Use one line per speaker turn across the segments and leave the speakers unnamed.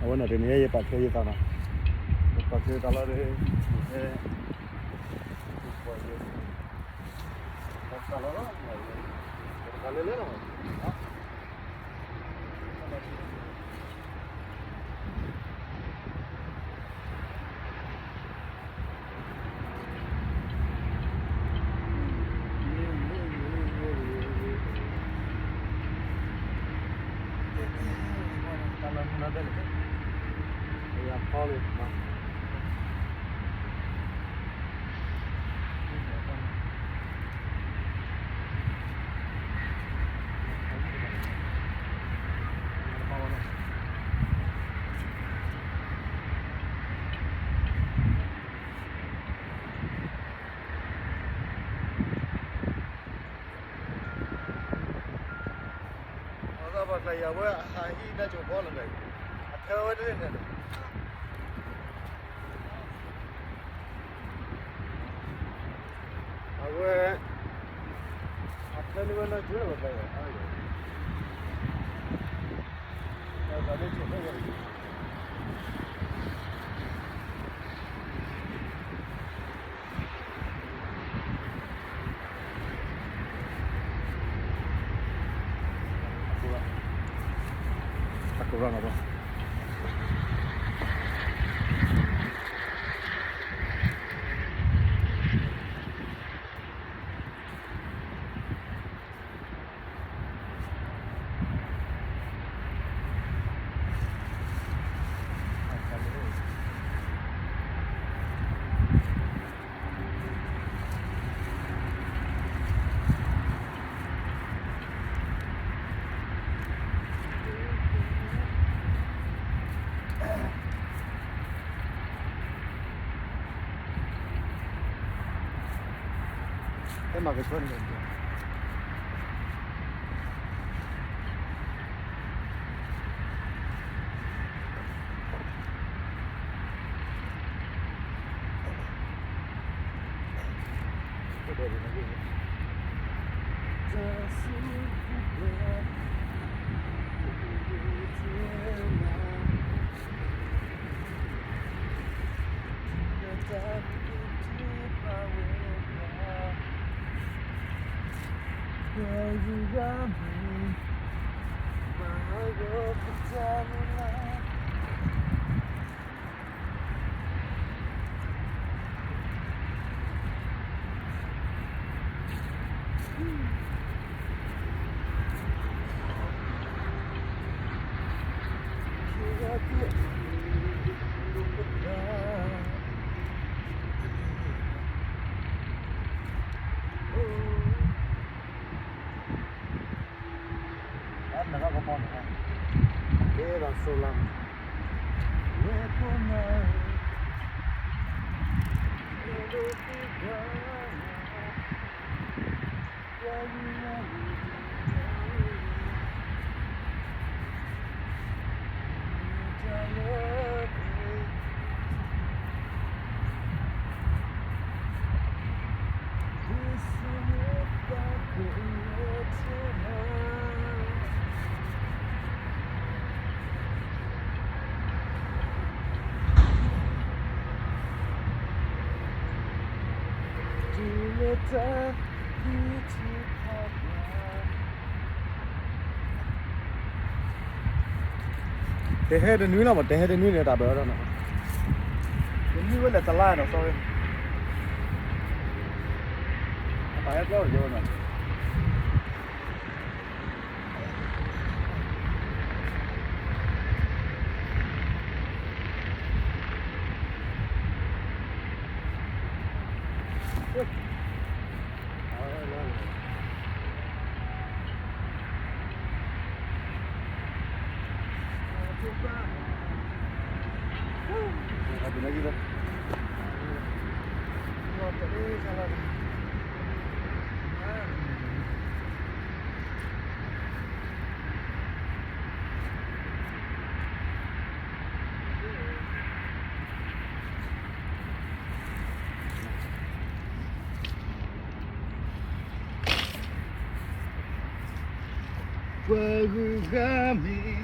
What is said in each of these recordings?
Bueno, tenía ya para qué tal. Para qué tal de Like I eat that your ball like I tell what it is. I tell you when I do it like I run about. Em mà cái xuân này so long. They had a new number, they had a new number. The new one that's a line or sorry. I have no idea. Kami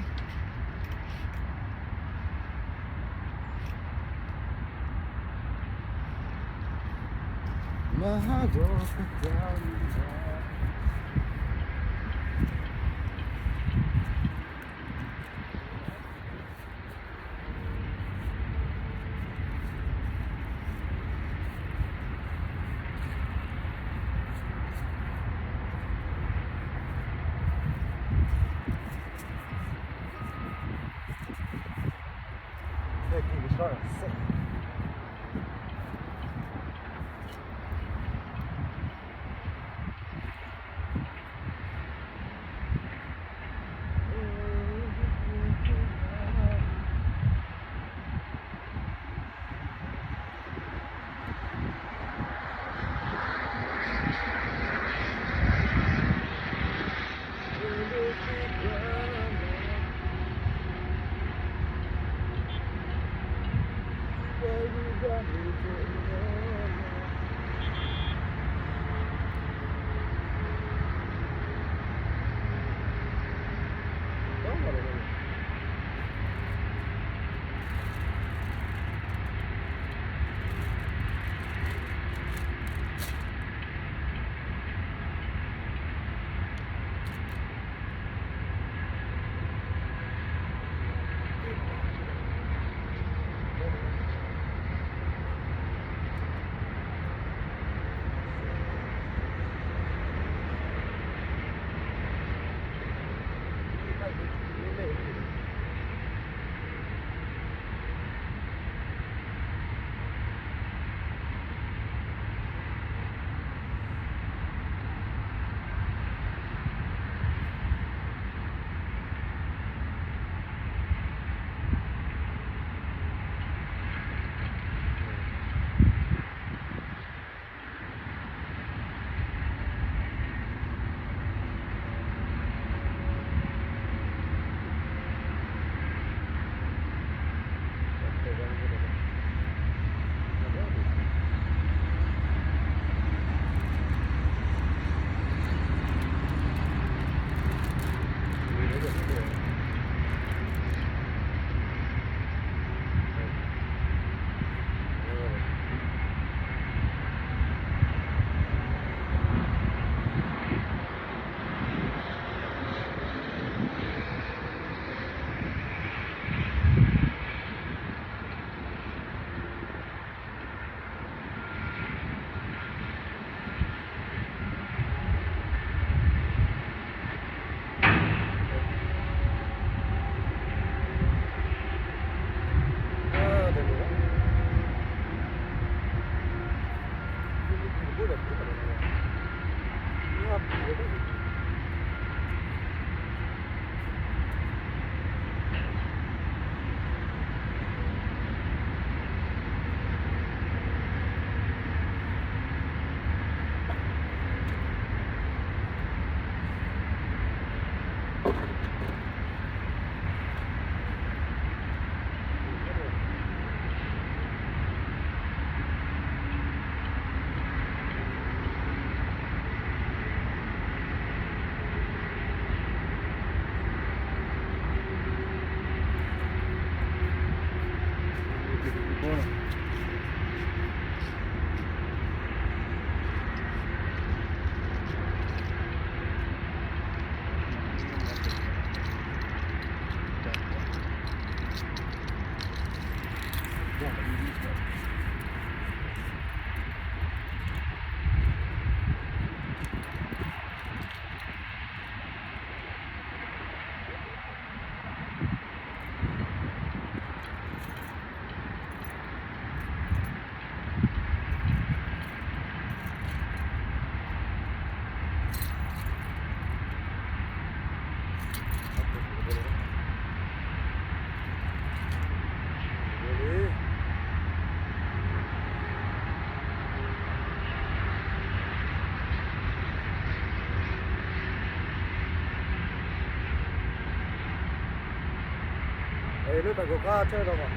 Ini tak gua kaca dah mah.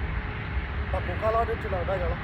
Tak gua kalah dia celah dah jalan.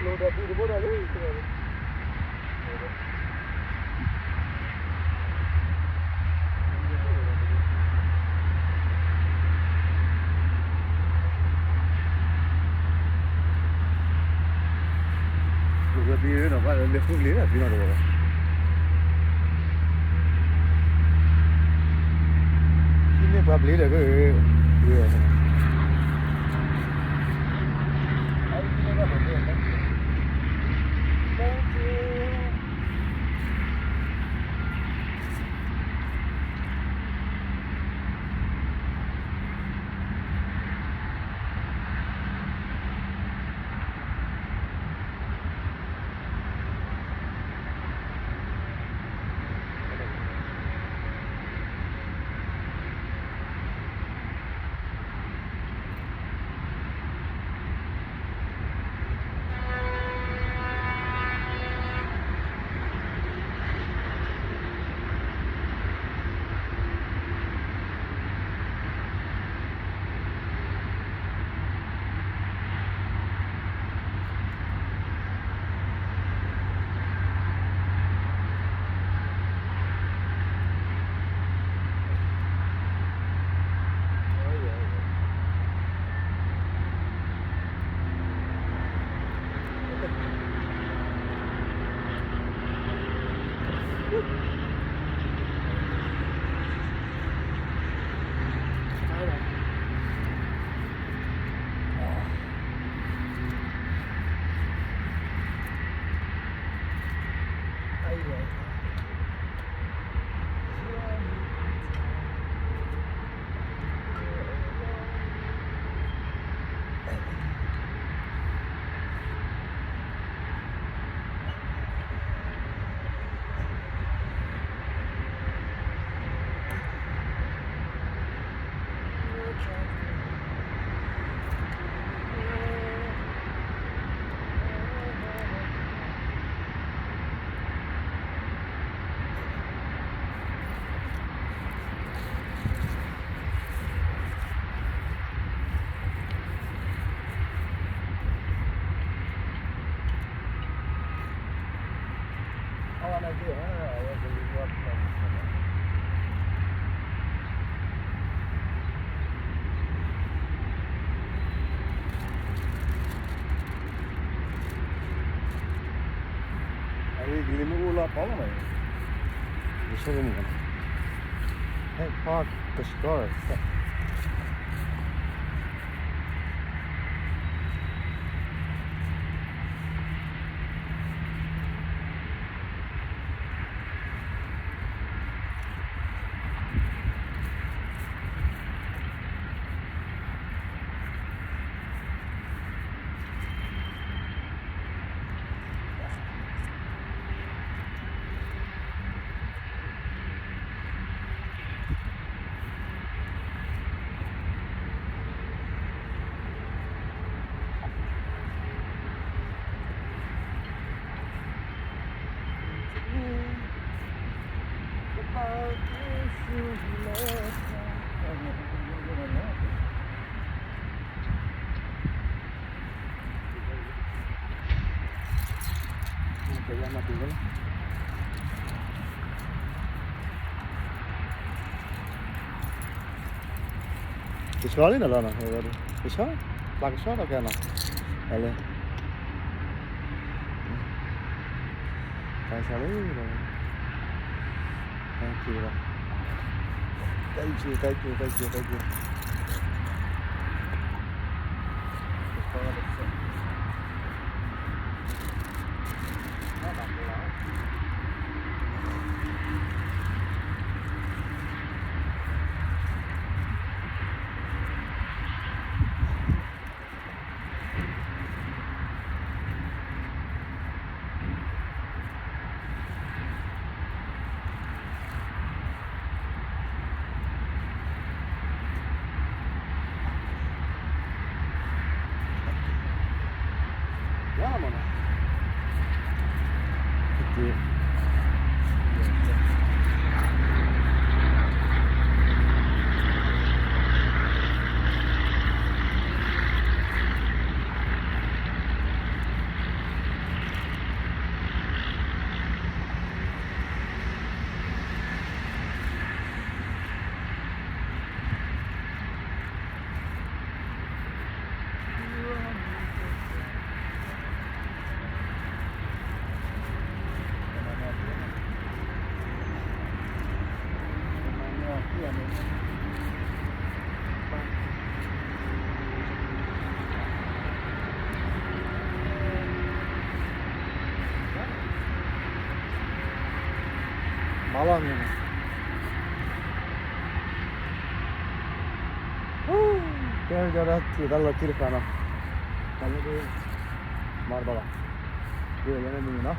လိုတော့ပြီးတော့လေလူပြီးရတော့ဘာလဲခုလေးတာပြီးတော့တော့ဒီနေ့ဘာလေးတယ်ကွဒီရအဲ့ဒီကဘာလဲ Thank you. Hey, park the store. The trolley no no the shot like a shot again hele Thank you. ပါမြင်တယ်ကဲကြတော့ဒီတော့လက်ကြည့်ခါနော်ဒါလည်းမာပါလားဒီလည်းနေနေနော်